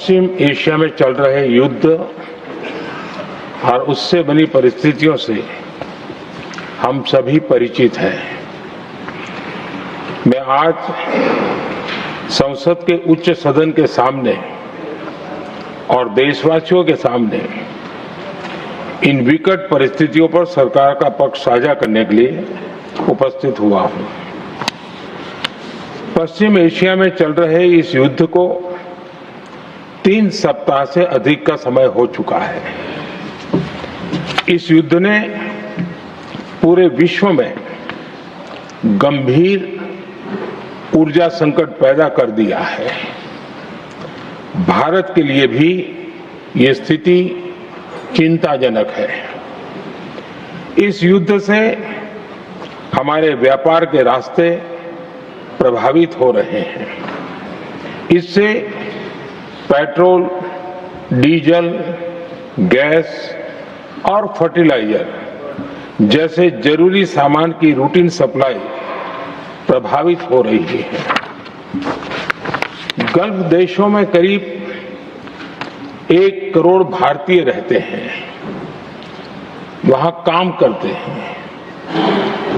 पश्चिम Asia में चल रहे युद्ध और उससे बनी परिस्थितियों से हम सभी परिचित हैं। मैं आज संसद के उच्च सदन के सामने और देशवासियों के सामने इन विकट परिस्थितियों पर सरकार का पक्ष साझा करने के लिए उपस्थित हुआ हूं। पश्चिम एशिया में चल रहे इस युद्ध को 3 सप्ताह से अधिक का समय हो चुका है। इस युद्ध ने पूरे विश्व में गंभीर ऊर्जा संकट पैदा कर दिया है। भारत के लिए भी ये स्थिति चिंताजनक है। इस युद्ध से हमारे व्यापार के रास्ते प्रभावित हो रहे हैं। इससे पेट्रोल, डीजल, गैस और फर्टिलाइजर जैसे जरूरी सामान की रूटीन सप्लाई प्रभावित हो रही है। गल्फ देशों में करीब 1 करोड़ भारतीय रहते हैं, वहां काम करते हैं।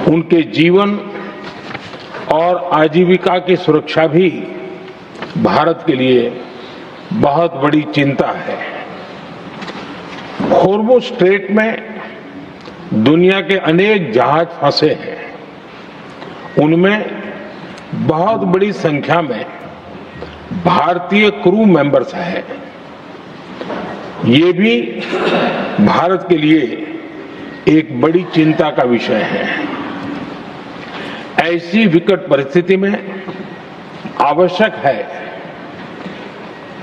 उनके जीवन और आजीविका की सुरक्षा भी भारत के लिए बहुत बड़ी चिंता है। होर्मुज स्ट्रेट में दुनिया के अनेक जहाज फंसे हैं। उनमें बहुत बड़ी संख्या में भारतीय क्रू मेंबर्स हैं। ये भी भारत के लिए एक बड़ी चिंता का विषय है। ऐसी विकट परिस्थिति में आवश्यक है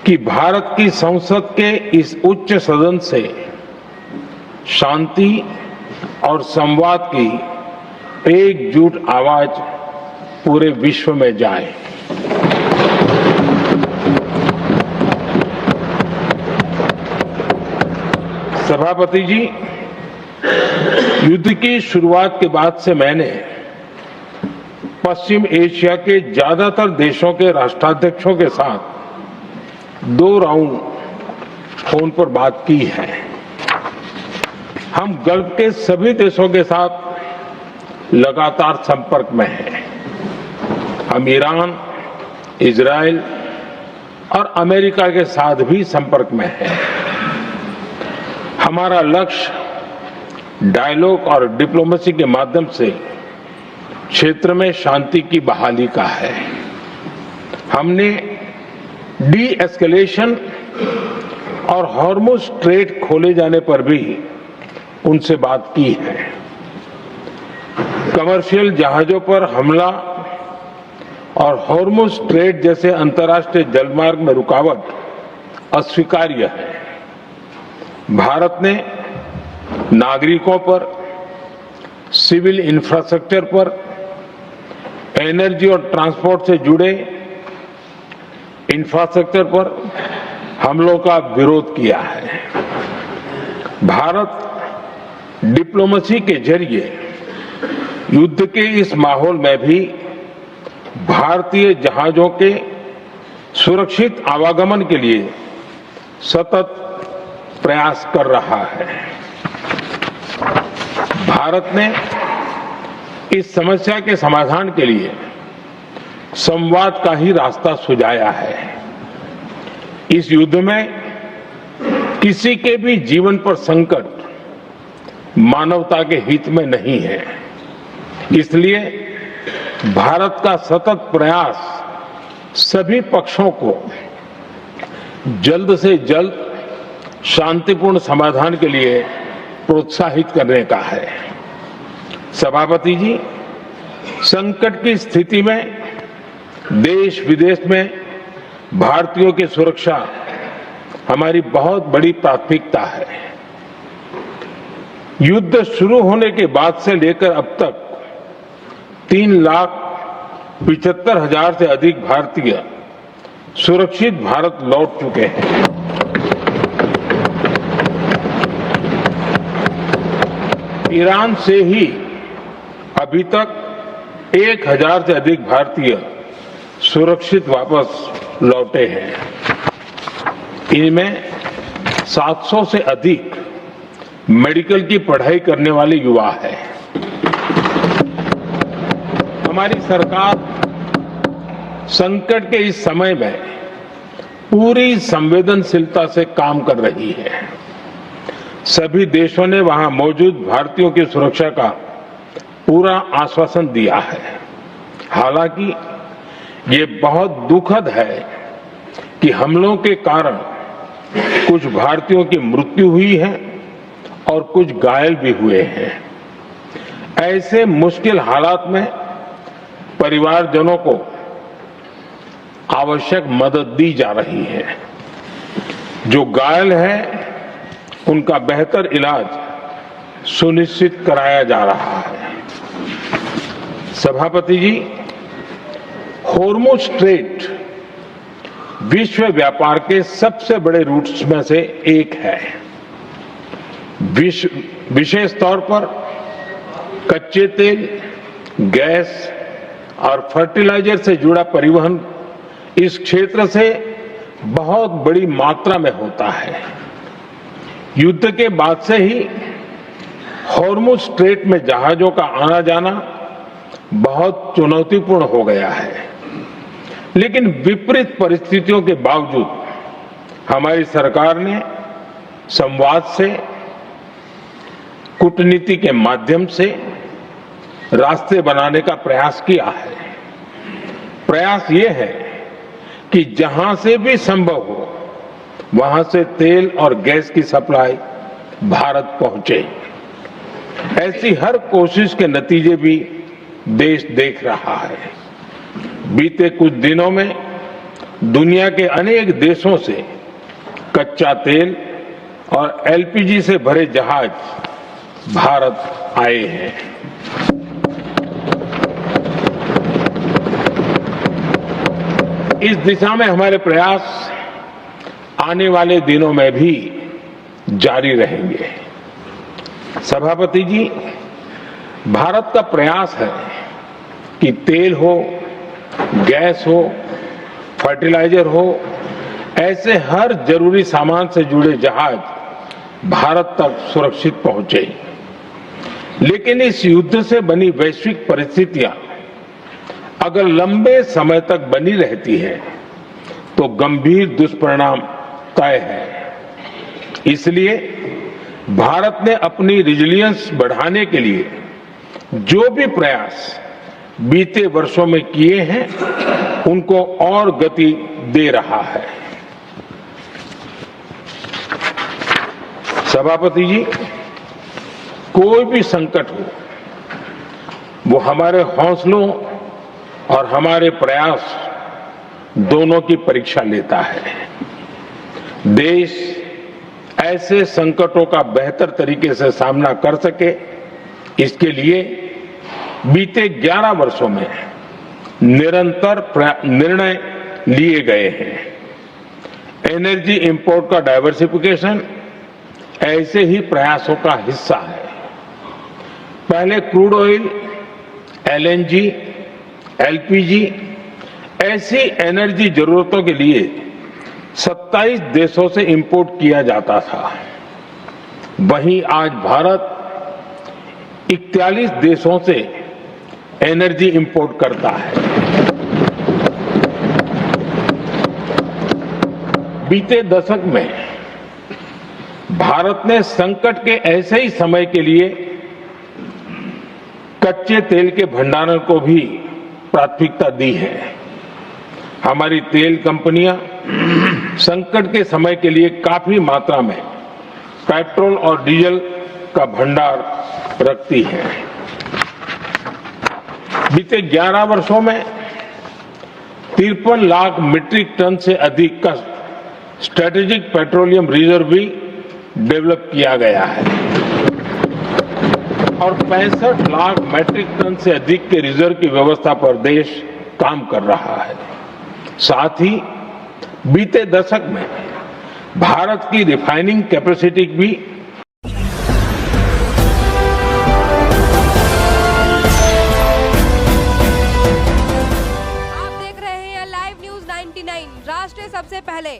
कि भारत की संसद के इस उच्च सदन से शांति और संवाद की एकजुट आवाज पूरे विश्व में जाए। सभापति जी, युद्ध की शुरुआत के बाद से मैंने पश्चिम एशिया के ज्यादातर देशों के राष्ट्राध्यक्षों के साथ 2 राउंड फोन पर बात की है। हम गल्फ के सभी देशों के साथ लगातार संपर्क में हैं। हम ईरान, इजराइल और अमेरिका के साथ भी संपर्क में हैं। हमारा लक्ष्य डायलॉग और डिप्लोमेसी के माध्यम से क्षेत्र में शांति की बहाली का है। हमने डी एस्केलेशन और हॉर्मुज स्ट्रेट खोले जाने पर भी उनसे बात की है। कमर्शियल जहाजों पर हमला और हॉर्मुज स्ट्रेट जैसे अंतर्राष्ट्रीय जलमार्ग में रुकावट अस्वीकार्य है। भारत ने नागरिकों पर, सिविल इंफ्रास्ट्रक्चर पर, एनर्जी और ट्रांसपोर्ट से जुड़े इंफ्रास्ट्रक्चर पर हमलों का विरोध किया है। भारत डिप्लोमेसी के जरिए युद्ध के इस माहौल में भी भारतीय जहाजों के सुरक्षित आवागमन के लिए सतत प्रयास कर रहा है। भारत ने इस समस्या के समाधान के लिए संवाद का ही रास्ता सुझाया है। इस युद्ध में किसी के भी जीवन पर संकट मानवता के हित में नहीं है। इसलिए भारत का सतत प्रयास सभी पक्षों को जल्द से जल्द शांतिपूर्ण समाधान के लिए प्रोत्साहित करने का है। सभापति जी, संकट की स्थिति में देश विदेश में भारतीयों की सुरक्षा हमारी बहुत बड़ी प्राथमिकता है। युद्ध शुरू होने के बाद से लेकर अब तक 3,75,000 से अधिक भारतीय सुरक्षित भारत लौट चुके हैं। ईरान से ही अभी तक 1,000 से अधिक भारतीय सुरक्षित वापस लौटे हैं। इनमें 700 से अधिक मेडिकल की पढ़ाई करने वाले युवा हैं। हमारी सरकार संकट के इस समय में पूरी संवेदनशीलता से काम कर रही है। सभी देशों ने वहां मौजूद भारतीयों की सुरक्षा का पूरा आश्वासन दिया है। हालांकि ये बहुत दुखद है कि हमलों के कारण कुछ भारतीयों की मृत्यु हुई है और कुछ घायल भी हुए हैं। ऐसे मुश्किल हालात में परिवारजनों को आवश्यक मदद दी जा रही है। जो घायल है उनका बेहतर इलाज सुनिश्चित कराया जा रहा है। सभापति जी, हॉर्मुज़ स्ट्रेट विश्व व्यापार के सबसे बड़े रूट्स में से एक है। विशेष तौर पर कच्चे तेल, गैस और फर्टिलाइजर से जुड़ा परिवहन इस क्षेत्र से बहुत बड़ी मात्रा में होता है। युद्ध के बाद से ही हॉर्मुज़ स्ट्रेट में जहाजों का आना जाना बहुत चुनौतीपूर्ण हो गया है। लेकिन विपरीत परिस्थितियों के बावजूद हमारी सरकार ने संवाद से, कूटनीति के माध्यम से रास्ते बनाने का प्रयास किया है। प्रयास ये है कि जहां से भी संभव हो वहां से तेल और गैस की सप्लाई भारत पहुंचे। ऐसी हर कोशिश के नतीजे भी देश देख रहा है। बीते कुछ दिनों में दुनिया के अनेक देशों से कच्चा तेल और एलपीजी से भरे जहाज भारत आए हैं। इस दिशा में हमारे प्रयास आने वाले दिनों में भी जारी रहेंगे। सभापति जी, भारत का प्रयास है कि तेल हो, गैस हो, फर्टिलाइजर हो, ऐसे हर जरूरी सामान से जुड़े जहाज भारत तक सुरक्षित पहुंचे। लेकिन इस युद्ध से बनी वैश्विक परिस्थितियां अगर लंबे समय तक बनी रहती है तो गंभीर दुष्परिणाम तय है। इसलिए भारत ने अपनी रेजिलियंस बढ़ाने के लिए जो भी प्रयास बीते वर्षों में किए हैं उनको और गति दे रहा है। सभापति जी, कोई भी संकट हो वो हमारे हौसलों और हमारे प्रयास दोनों की परीक्षा लेता है। देश ऐसे संकटों का बेहतर तरीके से सामना कर सके, इसके लिए बीते 11 वर्षों में निरंतर निर्णय लिए गए हैं। एनर्जी इंपोर्ट का डाइवर्सिफिकेशन ऐसे ही प्रयासों का हिस्सा है। पहले क्रूड ऑयल, एलएनजी, एलपीजी ऐसी एनर्जी जरूरतों के लिए 27 देशों से इंपोर्ट किया जाता था। वहीं आज भारत 41 देशों से एनर्जी इंपोर्ट करता है। बीते दशक में भारत ने संकट के ऐसे ही समय के लिए कच्चे तेल के भंडारण को भी प्राथमिकता दी है। हमारी तेल कंपनियां संकट के समय के लिए काफी मात्रा में पेट्रोल और डीजल का भंडार रखती है। बीते 11 वर्षों में 53 लाख मीट्रिक टन से अधिक का स्ट्रेटेजिक पेट्रोलियम रिजर्व भी डेवलप किया गया है और 65 लाख मीट्रिक टन से अधिक के रिजर्व की व्यवस्था पर देश काम कर रहा है। साथ ही बीते दशक में भारत की रिफाइनिंग कैपेसिटी भी आप देख रहे हैं लाइव न्यूज 99 राष्ट्र सबसे पहले।